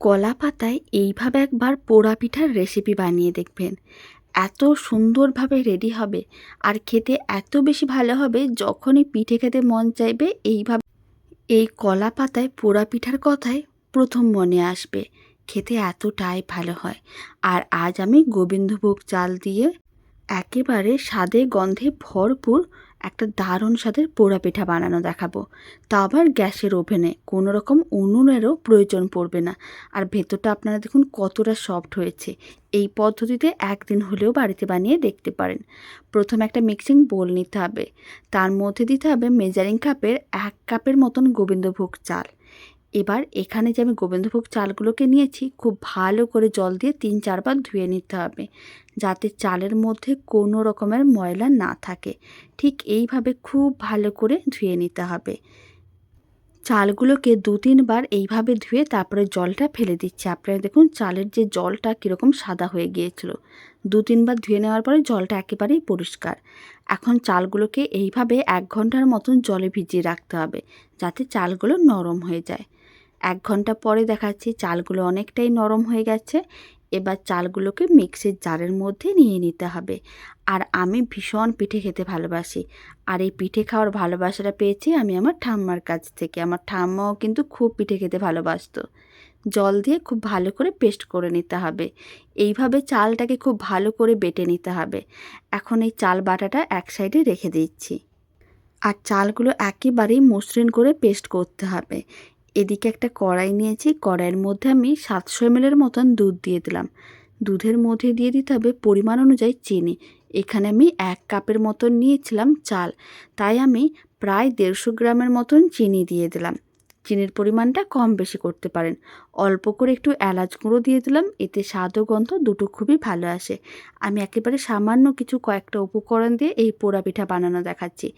কলা পাতায় এইভাবে একবার পোড়া পিঠার রেসিপি বানিয়ে দেখবেন। এত সুন্দরভাবে রেডি হবে আর খেতে এত বেশি ভালো হবে, যখনই পিঠে খেতে মন চাইবে এইভাবে এই কলা পাতায় পোড়া পিঠার কথাই প্রথম মনে আসবে। খেতে এতটাই ভালো হয়। আর আজ আমি গোবিন্দভোগ চাল দিয়ে একেবারে স্বাদে গন্ধে ভরপুর একটা দারুণ স্বাদের পোড়া পিঠা বানানো দেখাবো। তা আবার গ্যাসের ওভেনে, কোনো রকম উনুনেরও প্রয়োজন পড়বে না। আর ভেতরটা আপনারা দেখুন কতটা সফট হয়েছে। এই পদ্ধতিতে একদিন হলেও বাড়িতে বানিয়ে দেখতে পারেন। প্রথমে একটা মিক্সিং বোল নিতে হবে, তার মধ্যে দিতে হবে মেজারিং কাপের 1 কাপের মতন গোবিন্দভোগ চাল। এবার এখানে যে আমি গোবিন্দভোগ চালগুলোকে নিয়েছি, খুব ভালো করে জল দিয়ে 3-4 বার ধুয়ে নিতে হবে, যাতে চালের মধ্যে কোনো রকমের ময়লা না থাকে। ঠিক এইভাবে খুব ভালো করে ধুয়ে নিতে হবে। চালগুলোকে 2-3 বার এইভাবে ধুয়ে তারপরে জলটা ফেলে দিচ্ছি। আপনারা দেখুন চালের যে জলটা কীরকম সাদা হয়ে গিয়েছিল। 2-3 বার ধুয়ে নেওয়ার পরে জলটা একেবারেই পরিষ্কার। এখন চালগুলোকে এইভাবে 1 ঘন্টার মতন জলে ভিজিয়ে রাখতে হবে, যাতে চালগুলো নরম হয়ে যায়। 1 ঘন্টা পরে দেখাচ্ছি চালগুলো অনেকটাই নরম হয়ে গেছে। এবার চালগুলোকে মিক্সির জারের মধ্যে নিয়ে নিতে হবে। আর আমি ভীষণ পিঠে খেতে ভালোবাসি। আর এই পিঠে খাওয়ার ভালোবাসাটা পেয়েছি আমি আমার ঠাম্মার কাছ থেকে। আমার ঠাম্মাও কিন্তু খুব পিঠে খেতে ভালোবাসতো। জল দিয়ে খুব ভালো করে পেস্ট করে নিতে হবে। এইভাবে চালটাকে খুব ভালো করে বেটে নিতে হবে। এখন এই চাল বাটাটা এক সাইডে রেখে দিচ্ছি। আর চালগুলো একেবারেই মসৃণ করে পেস্ট করতে হবে। এদিকে একটা কড়াই নিয়েছি, কড়াইয়ের মধ্যে আমি 700 ml মতন দুধ দিয়ে দিলাম। দুধের মধ্যে দিয়ে দিতে হবে পরিমাণ অনুযায়ী চিনি। এখানে আমি 1 কাপের মতন নিয়েছিলাম চাল, তাই আমি প্রায় 150 গ্রামের মতন চিনি দিয়ে দিলাম। চিনির পরিমাণটা কম বেশি করতে পারেন। অল্প করে একটু এলাচ গুঁড়ো দিয়ে দিলাম, এতে স্বাদ ও গন্ধ দুটো খুবই ভালো আসে। আমি একেবারে সামান্য কিছু কয়েকটা উপকরণ দিয়ে এই পোড়া পিঠা বানানো দেখাচ্ছি।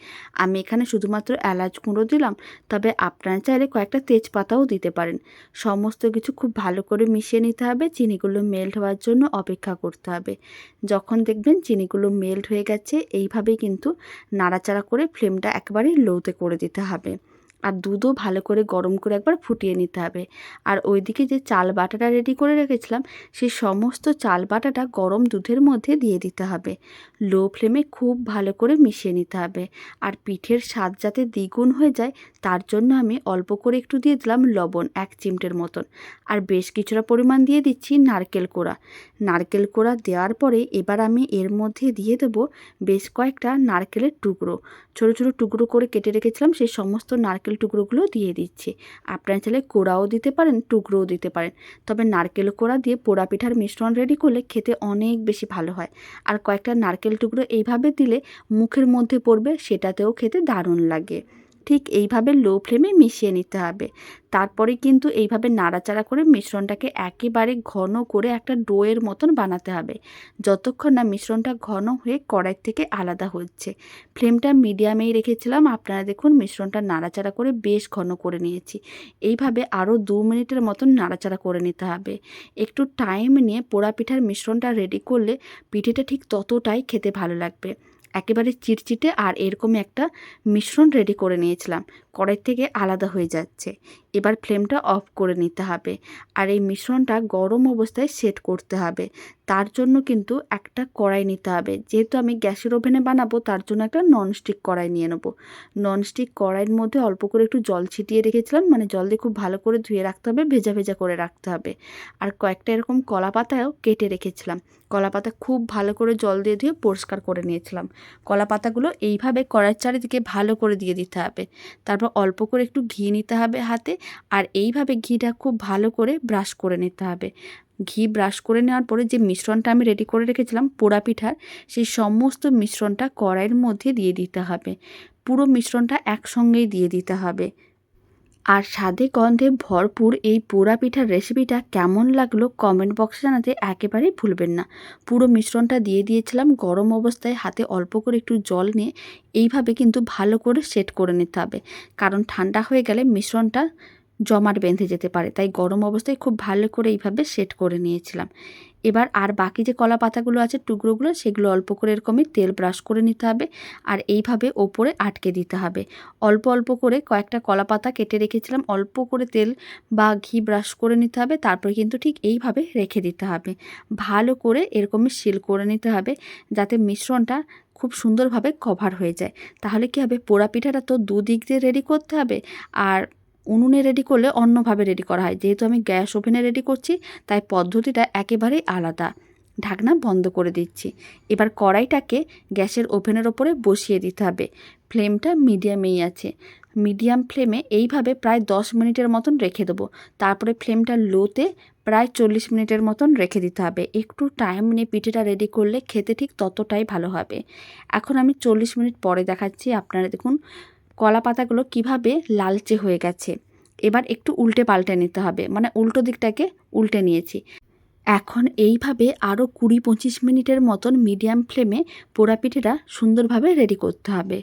আমি এখানে শুধুমাত্র এলাচ গুঁড়ো দিলাম, তবে আপনারা চাইলে কয়েকটা তেজপাতাও দিতে পারেন। সমস্ত কিছু খুব ভালো করে মিশিয়ে নিতে হবে। চিনিগুলো মেল্ট হওয়ার জন্য অপেক্ষা করতে হবে। যখন দেখবেন চিনিগুলো মেল্ট হয়ে গেছে, এইভাবেই কিন্তু নাড়াচাড়া করে ফ্লেমটা একেবারে লোতে করে দিতে হবে। আর দুধও ভালো করে গরম করে একবার ফুটিয়ে নিতে হবে। আর ওইদিকে যে চাল বাটাটা রেডি করে রেখেছিলাম, সেই সমস্ত চাল বাটাটা গরম দুধের মধ্যে দিয়ে দিতে হবে। লো ফ্লেমে খুব ভালো করে মিশিয়ে নিতে হবে। আর পিঠের স্বাদ যাতে দ্বিগুণ হয়ে যায়, তার জন্য আমি অল্প করে একটু দিয়ে দিলাম লবণ, 1 চিমটের মতন। আর বেশ কিছুটা পরিমাণ দিয়ে দিচ্ছি নারকেল কোড়া। নারকেল কোড়া দেওয়ার পরে এবার আমি এর মধ্যে দিয়ে দেবো বেশ কয়েকটা নারকেলের টুকরো। ছোটো ছোটো টুকরো করে কেটে রেখেছিলাম, সেই সমস্ত নারকেল টুকরোগুলো দিয়ে দিচ্ছি। আপনারা চাইলে কোড়াও দিতে পারেন, টুকরোও দিতে পারেন। তবে নারকেল কোড়া দিয়ে পোড়া পিঠার মিশ্রণ রেডি করলে খেতে অনেক বেশি ভালো হয়। আর কয়েকটা নারকেল টুকরো এইভাবে দিলে মুখের মধ্যে পড়বে, সেটাতেও খেতে দারুণ লাগে। ঠিক এইভাবে লো ফ্লেমে মিশিয়ে নিতে হবে। তারপরে কিন্তু এইভাবে নাড়াচাড়া করে মিশ্রণটাকে একেবারে ঘন করে একটা ডোয়ের মতন বানাতে হবে, যতক্ষণ না মিশ্রণটা ঘন হয়ে কড়াই থেকে আলাদা হচ্ছে। ফ্লেমটা মিডিয়ামেই রেখেছিলাম। আপনারা দেখুন মিশ্রণটা নাড়াচাড়া করে বেশ ঘন করে নিয়েছি। এইভাবে আরও 2 মিনিটের মতন নাড়াচাড়া করে নিতে হবে। একটু টাইম নিয়ে পোড়া পিঠার মিশ্রণটা রেডি করলে পিঠেটা ঠিক ততটাই খেতে ভালো লাগবে। একেবারে চিটচিটে আর এরকমই একটা মিশ্রণ রেডি করে নিয়েছিলাম, কড়াই থেকে আলাদা হয়ে যাচ্ছে। এবার ফ্লেমটা অফ করে নিতে হবে। আর এই মিশ্রণটা গরম অবস্থায় সেট করতে হবে। তার জন্য কিন্তু একটা কড়াই নিতে হবে। যেহেতু আমি গ্যাসের ওভেনে বানাবো, তার জন্য একটা ননস্টিক কড়াই নিয়ে নেবো। ননস্টিক কড়াইয়ের মধ্যে অল্প করে একটু জল ছিটিয়ে রেখেছিলাম, মানে জল দিয়ে খুব ভালো করে ধুয়ে রাখতে হবে, ভেজা ভেজা করে রাখতে হবে। আর কয়েকটা এরকম কলা পাতাও কেটে রেখেছিলাম। কলা পাতা খুব ভালো করে জল দিয়ে ধুয়ে পরিষ্কার করে নিয়েছিলাম। কলা পাতাগুলো এইভাবে কড়াইয়ের চারিদিকে ভালো করে দিয়ে দিতে হবে। তারপর অল্প করে একটু ঘি নিতে হবে হাতে। আর এইভাবে ঘিটা খুব ভালো করে ব্রাশ করে নিতে হবে। ঘি ব্রাশ করে নেওয়ার পরে যে মিশ্রণটা আমি রেডি করে রেখেছিলাম পোড়া পিঠার, সেই সমস্ত মিশ্রণটা কড়াইয়ের মধ্যে দিয়ে দিতে হবে। পুরো মিশ্রণটা একসঙ্গেই দিয়ে দিতে হবে। আর স্বাদে গন্ধে ভরপুর এই পোড়া পিঠার রেসিপিটা কেমন লাগলো কমেন্ট বক্সে জানাতে একেবারেই ভুলবেন না। পুরো মিশ্রণটা দিয়ে দিয়েছিলাম। গরম অবস্থায় হাতে অল্প করে একটু জল নিয়ে এইভাবে কিন্তু ভালো করে সেট করে নিতে হবে, কারণ ঠান্ডা হয়ে গেলে মিশ্রণটা জমাট বেঁধে যেতে পারে। তাই গরম অবস্থায় খুব ভালো করে এইভাবে সেট করে নিয়েছিলাম। এবার আর বাকি যে কলা পাতাগুলো আছে টুকরোগুলো, সেগুলো অল্প করে এরকমই তেল ব্রাশ করে নিতে হবে আর এইভাবে ওপরে আটকে দিতে হবে। অল্প অল্প করে কয়েকটা কলা পাতা কেটে রেখেছিলাম, অল্প করে তেল বা ঘি ব্রাশ করে নিতে হবে, তারপরে কিন্তু ঠিক এইভাবে রেখে দিতে হবে। ভালো করে এরকমই সিল করে নিতে হবে যাতে মিশ্রণটা খুব সুন্দরভাবে কভার হয়ে যায়। তাহলে কী হবে, পোড়া পিঠাটা তো দুদিক দিয়ে রেডি করতে হবে, আর উনুনে রেডি করলে অন্যভাবে রেডি করা হয়। যেহেতু আমি গ্যাস ওভেনে রেডি করছি তাই পদ্ধতিটা একেবারেই আলাদা। ঢাকনা বন্ধ করে দিচ্ছি। এবার কড়াইটাকে গ্যাসের ওভেনের ওপরে বসিয়ে দিতে হবে। ফ্লেমটা মিডিয়ামেই আছে। মিডিয়াম ফ্লেমে এইভাবে প্রায় 10 মিনিটের মতন রেখে দেবো। তারপরে ফ্লেমটা লোতে প্রায় 40 মিনিটের মতন রেখে দিতে হবে। একটু টাইম নিয়ে পিঠেটা রেডি করলে খেতে ঠিক ততটাই ভালো হবে। এখন আমি 40 মিনিট পরে দেখাচ্ছি। আপনারা দেখুন কলা পাতাগুলো কিভাবে লালচে হয়ে গেছে। এবার একটু উল্টে পাল্টে নিতে হবে, মানে উল্টো দিকটাকে উল্টে নিয়েছি। এখন এইভাবে আরও 20-25 মিনিটের মতন মিডিয়াম ফ্লেমে পোড়া পিঠেটা সুন্দরভাবে রেডি করতে হবে।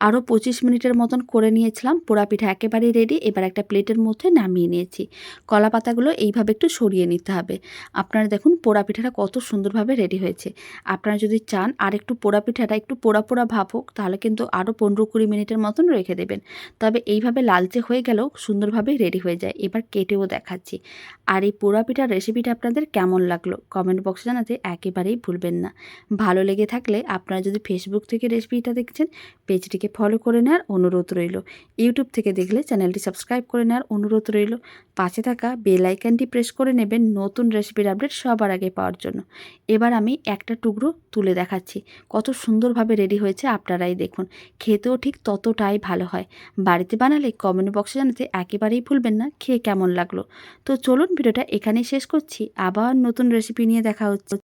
আরও 25 মিনিটের মতন করে নিয়েছিলাম। পোড়া পিঠা একেবারেই রেডি। এবার একটা প্লেটের মধ্যে নামিয়ে নিয়েছি। কলা পাতাগুলো এইভাবে একটু সরিয়ে নিতে হবে। আপনারা দেখুন পোড়া পিঠাটা কত সুন্দরভাবে রেডি হয়েছে। আপনারা যদি চান আর একটু পোড়া পিঠাটা একটু পোড়া পোড়া ভাব হোক, তাহলে কিন্তু আরও 15-20 মিনিটের মতন রেখে দেবেন। তবে এইভাবে লালচে হয়ে গেলেও সুন্দরভাবে রেডি হয়ে যায়। এবার কেটেও দেখাচ্ছি। আর এই পোড়া পিঠার রেসিপিটা আপনাদের কেমন লাগলো কমেন্ট বক্সে জানাতে একেবারেই ভুলবেন না। ভালো লেগে থাকলে আপনারা যদি ফেসবুক থেকে রেসিপিটা দেখছেন, পেজটিকে ফলো করে নেওয়ার অনুরোধ রইল। ইউটিউব থেকে দেখলে চ্যানেলটি সাবস্ক্রাইব করে নেওয়ার অনুরোধ রইল। পাশে থাকা বেল আইকনটি প্রেস করে নেবেন নতুন রেসিপির আপডেট সবার আগে পাওয়ার জন্য। এবার আমি একটা টুকরো তুলে দেখাচ্ছি। কত সুন্দরভাবে রেডি হয়েছে আপনারাই দেখুন। খেতেও ঠিক ততটাই ভালো হয়। বাড়িতে বানালে কমেন্ট বক্সে জানাতে একেবারেই ভুলবেন না খেয়ে কেমন লাগলো। তো চলুন ভিডিওটা এখানেই শেষ করছি। আবার নতুন রেসিপি নিয়ে দেখা হচ্ছে।